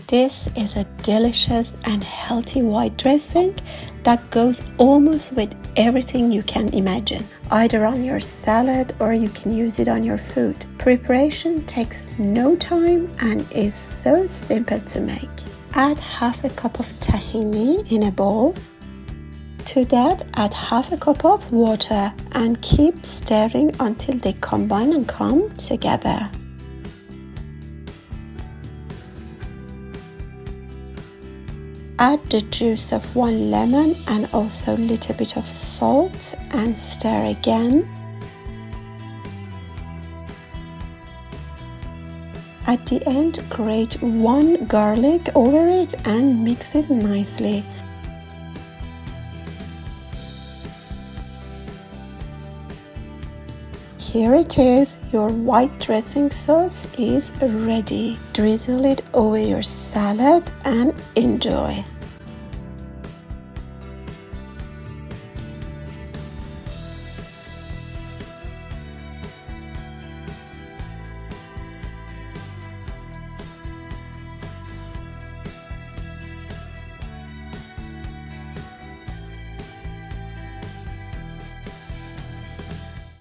This is a delicious and healthy white dressing that goes almost with everything you can imagine, either on your salad or you can use it on your food. Preparation takes no time and is so simple to make. Add half a cup of tahini in a bowl. To that, add half a cup of water and keep stirring until they combine and come together. Add the juice of 1 lemon and also a little bit of salt and stir again. At the end, grate 1 garlic over it and mix it nicely. Here it is, your white dressing sauce is ready. Drizzle it over your salad and enjoy.